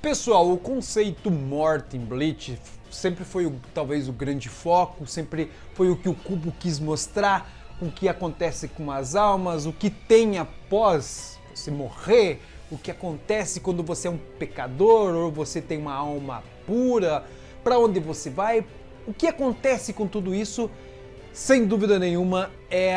Pessoal, o conceito morte em Bleach sempre foi talvez o grande foco, sempre foi o que o Kubo quis mostrar, o que acontece com as almas, o que tem após você morrer, o que acontece quando você é um pecador ou você tem uma alma pura, para onde você vai, o que acontece com tudo isso, sem dúvida nenhuma, é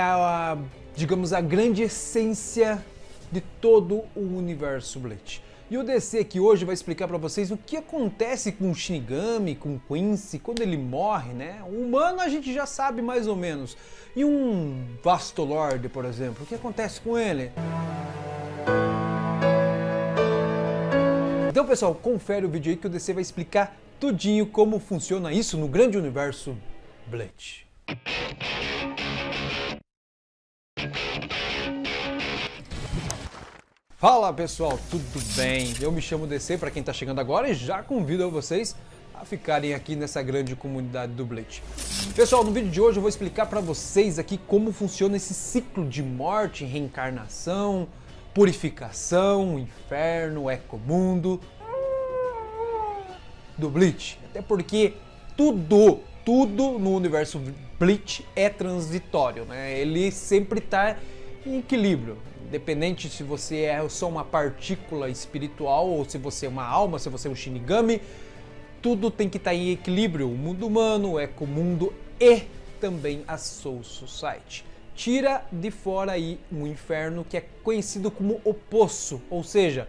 digamos, a grande essência de todo o universo Bleach. E o DC aqui hoje vai explicar para vocês o que acontece com o Shinigami, com o Quincy, quando ele morre, né? O humano a gente já sabe mais ou menos. E um Vastolord, por exemplo, o que acontece com ele? Então, pessoal, confere o vídeo aí que o DC vai explicar tudinho como funciona isso no grande universo Bleach. Fala pessoal, tudo bem? Eu me chamo DC para quem está chegando agora e já convido vocês a ficarem aqui nessa grande comunidade do Bleach. Pessoal, no vídeo de hoje eu vou explicar para vocês aqui como funciona esse ciclo de morte, reencarnação, purificação, inferno, ecomundo do Bleach. Até porque tudo no universo Bleach é transitório, né? Ele sempre está em equilíbrio. Independente se você é só uma partícula espiritual ou se você é uma alma, se você é um Shinigami, tudo tem que estar em equilíbrio. O mundo humano, o ecomundo e também a Soul Society. Tira de fora aí um inferno que é conhecido como o Poço, ou seja,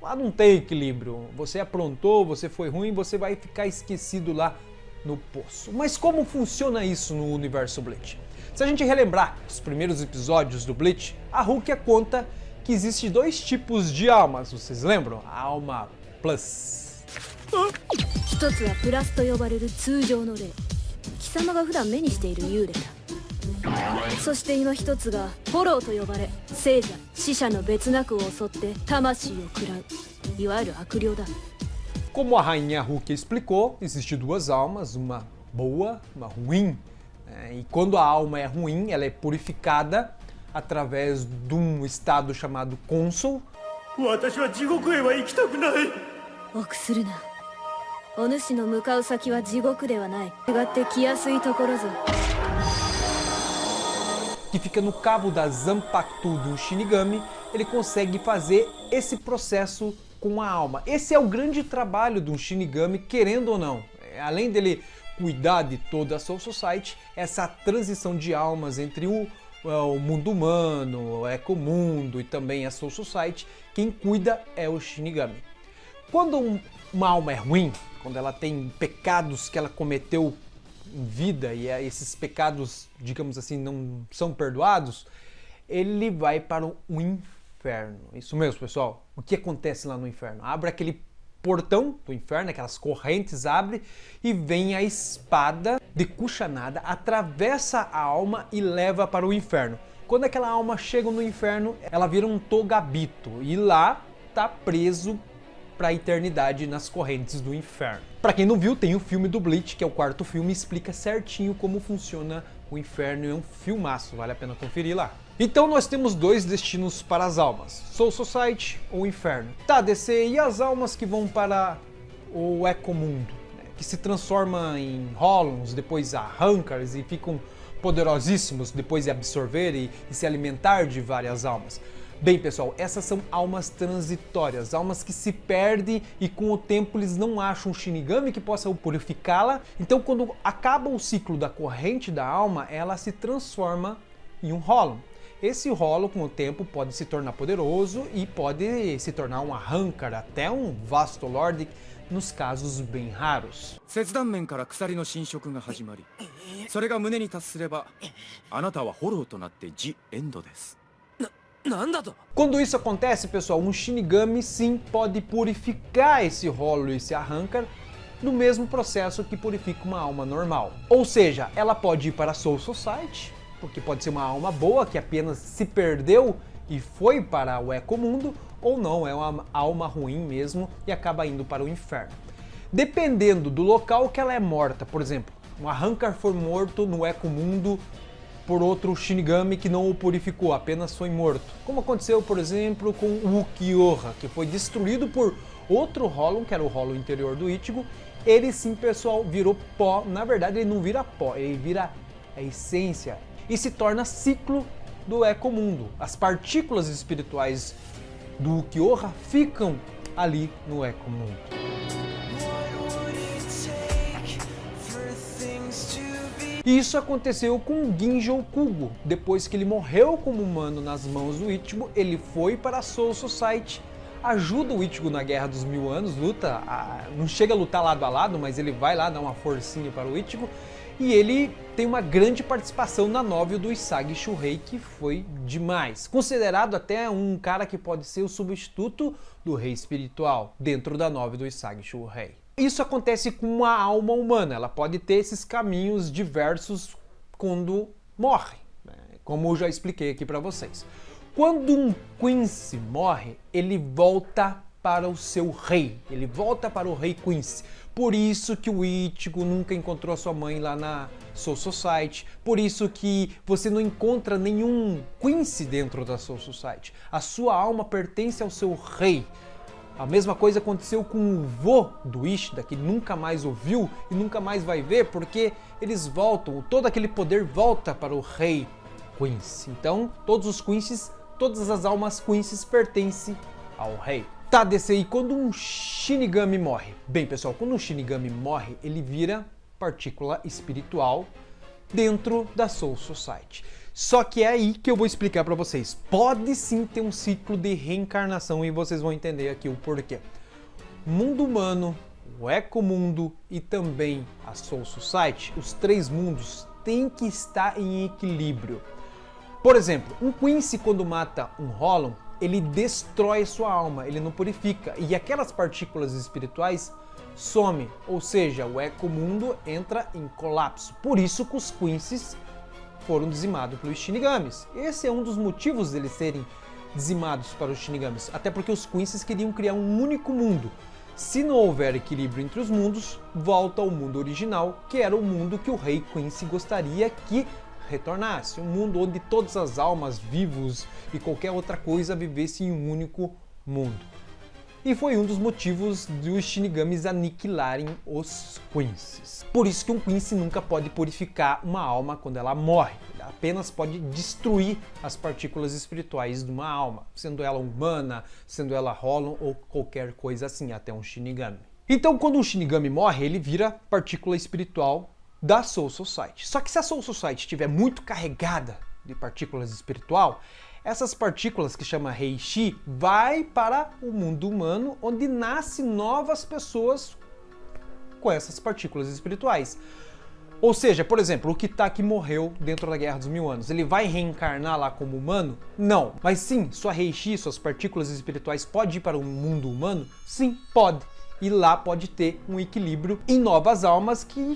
lá não tem equilíbrio. Você aprontou, você foi ruim, você vai ficar esquecido lá no Poço. Mas como funciona isso no universo Bleach? Se a gente relembrar os primeiros episódios do Bleach, a Rukia conta que existem dois tipos de almas, vocês lembram? A alma Plus. 一つはプラスと呼ばれる通常の霊、貴様が普段目にしている幽霊だ。そして今一つがフォローと呼ばれ、聖者、死者の別なくを襲って魂を喰らう、いわゆる悪霊だ。Como a rainha Rukia explicou, existem duas almas, uma boa, uma ruim. E quando a alma é ruim, ela é purificada através de um estado chamado Consul. 私は地獄へは行きたくない。臆するな。お主の向かう先は地獄ではない。違って来やすいところぞ。 Que fica no cabo da Zanpakuto do Shinigami, ele consegue fazer esse processo com a alma. Esse é o grande trabalho do Shinigami, querendo ou não. Além dele cuidar de toda a Soul Society, essa transição de almas entre o mundo humano, o ecomundo e também a Soul Society, quem cuida é o Shinigami. Quando uma alma é ruim, quando ela tem pecados que ela cometeu em vida e esses pecados, digamos assim, não são perdoados, ele vai para o inferno. Isso mesmo, pessoal. O que acontece lá no inferno? Abre aquele portão do inferno, aquelas correntes abrem e vem a espada de Kusanada, atravessa a alma e leva para o inferno. Quando aquela alma chega no inferno, ela vira um Togabito e lá está preso para a eternidade nas correntes do inferno. Para quem não viu, tem o filme do Bleach, que é o quarto filme, explica certinho como funciona o inferno, é um filmaço, vale a pena conferir lá. Então nós temos dois destinos para as almas, Soul Society ou Inferno. Tá, DC, e as almas que vão para o ecomundo, né, que se transformam em Holons, depois a Hunkers e ficam poderosíssimos depois de absorver e se alimentar de várias almas? Bem, pessoal, essas são almas transitórias, almas que se perdem e com o tempo eles não acham um Shinigami que possa purificá-la. Então quando acaba o ciclo da corrente da alma, ela se transforma em um Holon. Esse Holon, com o tempo, pode se tornar poderoso e pode se tornar um Arrancar, até um Vastolord, nos casos bem raros. 切断面から鎖の侵食が始まり、それが胸に達すれば、あなたはフォローとなってジ・エンドです。 Quando isso acontece, pessoal, um Shinigami sim pode purificar esse Hollow e esse Arrancar no mesmo processo que purifica uma alma normal. Ou seja, ela pode ir para a Soul Society, porque pode ser uma alma boa que apenas se perdeu e foi para o ecomundo, ou não, é uma alma ruim mesmo e acaba indo para o inferno. Dependendo do local que ela é morta, por exemplo, um Arrancar foi morto no ecomundo por outro Shinigami que não o purificou, apenas foi morto. Como aconteceu, por exemplo, com o Ukiyoha, que foi destruído por outro Hollow, que era o Hollow interior do Ichigo. Ele sim, pessoal, virou pó. Na verdade, ele não vira pó, ele vira a essência e se torna ciclo do Ecomundo. As partículas espirituais do Ulquiorra ficam ali no Ecomundo. E isso aconteceu com Ginjo Kugo. Depois que ele morreu como humano nas mãos do Ichigo, ele foi para a Soul Society, ajuda o Ichigo na Guerra dos 1000 Anos, não chega a lutar lado a lado, mas ele vai lá dar uma forcinha para o Ichigo, e ele tem uma grande participação na novel do Isagi Shuhei, que foi demais. Considerado até um cara que pode ser o substituto do Rei Espiritual, dentro da novel do Isagi Shuhei. Isso acontece com a alma humana, ela pode ter esses caminhos diversos quando morre, né? Como eu já expliquei aqui para vocês. Quando um Quincy morre, ele volta para o seu rei, ele volta para o rei Quincy. Por isso que o Ichigo nunca encontrou a sua mãe lá na Soul Society, por isso que você não encontra nenhum Quincy dentro da Soul Society. A sua alma pertence ao seu rei. A mesma coisa aconteceu com o vô do Ishida, que nunca mais ouviu e nunca mais vai ver, porque eles voltam, todo aquele poder volta para o rei Quincy. Então, todos os Quincy's, todas as almas Quincy's pertencem ao rei. Tá, DC, e quando um Shinigami morre? Bem, pessoal, quando um Shinigami morre, ele vira partícula espiritual dentro da Soul Society. Só que é aí que eu vou explicar para vocês. Pode sim ter um ciclo de reencarnação e vocês vão entender aqui o porquê. O mundo humano, o Ecomundo e também a Soul Society, os três mundos têm que estar em equilíbrio. Por exemplo, um Quincy quando mata um Hollow, ele destrói sua alma, ele não purifica, e aquelas partículas espirituais somem, ou seja, o Ecomundo entra em colapso. Por isso que os Quincy's foram dizimados pelos Shinigamis. Esse é um dos motivos deles serem dizimados para os Shinigamis, até porque os Quincy's queriam criar um único mundo. Se não houver equilíbrio entre os mundos, volta ao mundo original, que era o mundo que o rei Quincy gostaria que retornasse, um mundo onde todas as almas, vivos e qualquer outra coisa vivessem em um único mundo. E foi um dos motivos dos Shinigamis aniquilarem os Quincy's. Por isso que um Quincy nunca pode purificar uma alma quando ela morre, ele apenas pode destruir as partículas espirituais de uma alma, sendo ela humana, sendo ela Hollow ou qualquer coisa assim, até um Shinigami. Então quando um Shinigami morre, ele vira partícula espiritual da Soul Society. Só que se a Soul Society estiver muito carregada de partículas espiritual, essas partículas que chama Reishi vai para o mundo humano, onde nascem novas pessoas com essas partículas espirituais. Ou seja, por exemplo, o Kitaki morreu dentro da Guerra dos 1000 Anos. Ele vai reencarnar lá como humano? Não. Mas sim, sua Reishi, suas partículas espirituais pode ir para o mundo humano? Sim, pode. E lá pode ter um equilíbrio em novas almas que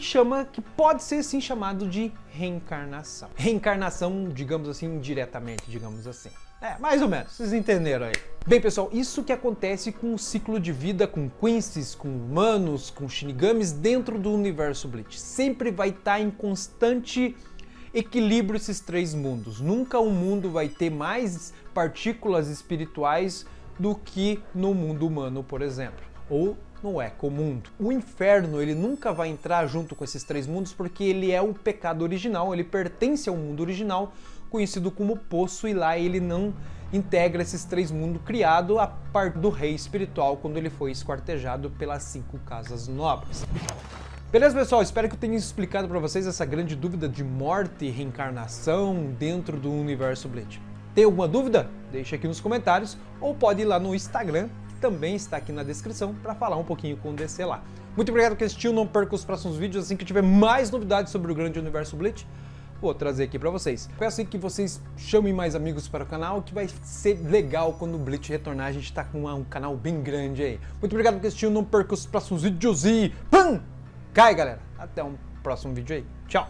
pode ser sim chamado de reencarnação. Reencarnação, digamos assim, indiretamente, digamos assim. Mais ou menos, vocês entenderam aí. Bem, pessoal, isso que acontece com o ciclo de vida, com Quincy's, com humanos, com Shinigamis dentro do universo Bleach. Sempre vai estar em constante equilíbrio esses três mundos. Nunca um mundo vai ter mais partículas espirituais do que no mundo humano, por exemplo. Ou no Ecomundo. O inferno, ele nunca vai entrar junto com esses três mundos porque ele é o pecado original, ele pertence ao mundo original, conhecido como Poço, e lá ele não integra esses três mundos criado a parte do rei espiritual quando ele foi esquartejado pelas 5 casas nobres. Beleza, pessoal? Espero que eu tenha explicado para vocês essa grande dúvida de morte e reencarnação dentro do universo Bleach. Tem alguma dúvida? Deixa aqui nos comentários ou pode ir lá no Instagram, também está aqui na descrição, para falar um pouquinho com o DC lá. Muito obrigado por assistir, não perca os próximos vídeos, assim que tiver mais novidades sobre o grande universo Bleach, vou trazer aqui para vocês. Peço que vocês chamem mais amigos para o canal, que vai ser legal quando o Bleach retornar, a gente está com um canal bem grande aí. Muito obrigado por assistir, não perca os próximos vídeos e... PAM! Cai, galera! Até um próximo vídeo aí. Tchau!